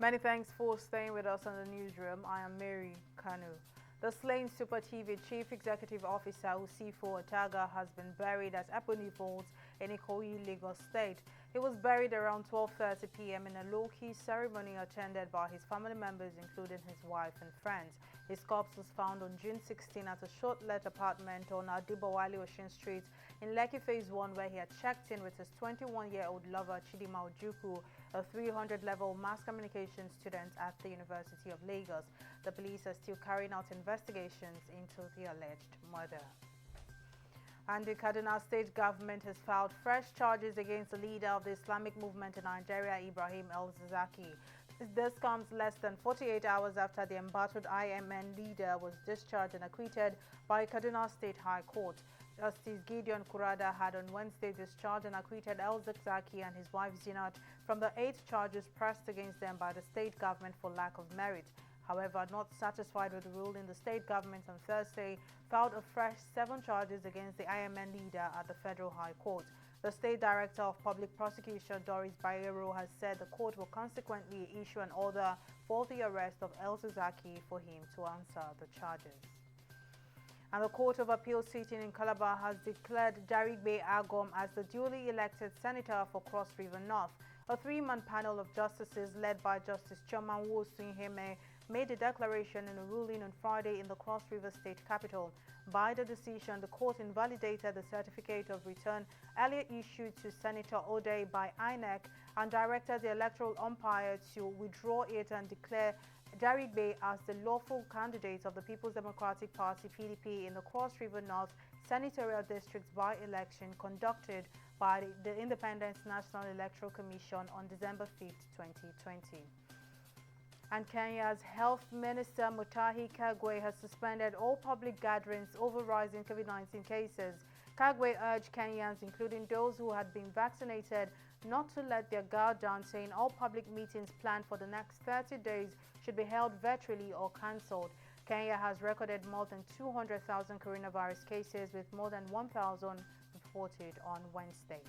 Many thanks for staying with us in the newsroom. I am Mary Kanu. The slain Super TV Chief Executive Officer Usifo Otaga has been buried at Ebony Vault in Ikoyi, Lagos State. He was buried around 12:30 p.m. in a low-key ceremony attended by his family members, including his wife and friends. His corpse was found on June 16 at a short-let apartment on Adibowale Ocean Street in Lekki Phase 1, where he had checked in with his 21-year-old lover Chidima Ojukwu, a 300-level mass communication student at the University of Lagos. The police are still carrying out investigations into the alleged murder. And the Kaduna State government has filed fresh charges against the leader of the Islamic movement in Nigeria, Ibrahim El-Zakzaky. This comes less than 48 hours after the embattled IMN leader was discharged and acquitted by Kaduna State High Court. Justice Gideon Kurada had on Wednesday discharged and acquitted El-Zakzaky and his wife Zinat from the 8 charges pressed against them by the state government for lack of merit. However, not satisfied with the ruling, the state government on Thursday filed a fresh 7 charges against the IMN leader at the Federal High Court. The State Director of Public Prosecution, Doris Bayero, has said the court will consequently issue an order for the arrest of El-Zakzaky for him to answer the charges. And the Court of Appeal sitting in Calabar has declared Jarigbe Agom as the duly elected senator for Cross River North. A 3-man panel of justices led by Justice Chioma Nwosu made a declaration in a ruling on Friday in the Cross River State capital. By the decision, the court invalidated the certificate of return earlier issued to Senator Ode by INEC and directed the electoral umpire to withdraw it and declare Jarigbe as the lawful candidate of the People's Democratic Party (PDP) in the Cross River North Senatorial District by-election conducted by the Independent National Electoral Commission on December 5, 2020. And Kenya's Health Minister Mutahi Kagwe has suspended all public gatherings over rising COVID-19 cases. Kagwe urged Kenyans, including those who had been vaccinated, not to let their guard down, saying all public meetings planned for the next 30 days should be held virtually or cancelled. Kenya has recorded more than 200,000 coronavirus cases, with more than 1,000 reported on Wednesday.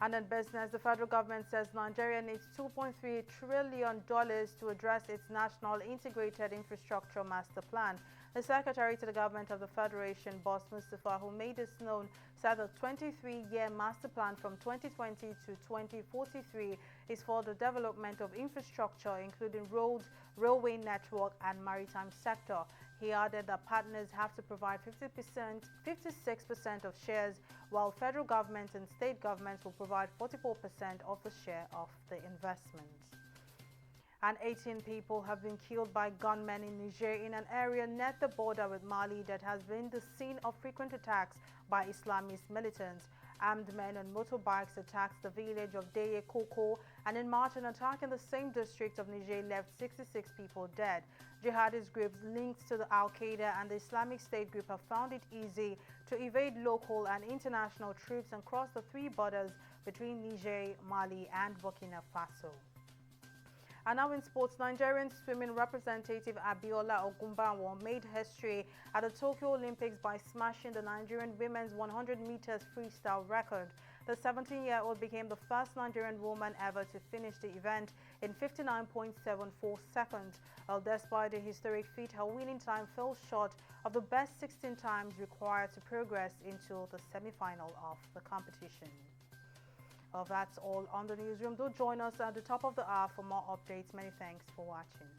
And in business, the federal government says Nigeria needs $2.3 trillion to address its national integrated infrastructure master plan. The secretary to the government of the Federation, Boss Mustapha, who made this known, said the 23-year master plan from 2020 to 2043 is for the development of infrastructure, including roads, railway network, and maritime sector. He added that partners have to provide 56% of shares, while federal government and state governments will provide 44% of the share of the investment. And 18 people have been killed by gunmen in Niger in an area near the border with Mali that has been the scene of frequent attacks by Islamist militants. Armed men on motorbikes attacked the village of Deye Koko, and in March an attack in the same district of Niger left 66 people dead. Jihadist groups linked to the Al-Qaeda and the Islamic State group have found it easy to evade local and international troops and cross the 3 borders between Niger, Mali, and Burkina Faso. And now in sports, Nigerian swimming representative Abiola Ogunbawo made history at the Tokyo Olympics by smashing the Nigerian women's 100 meters freestyle record. The 17-year-old became the first Nigerian woman ever to finish the event in 59.74 seconds. Well, despite the historic feat, her winning time fell short of the best 16 times required to progress into the semi-final of the competition. Well, that's all on the newsroom. Do join us at the top of the hour for more updates. Many thanks for watching.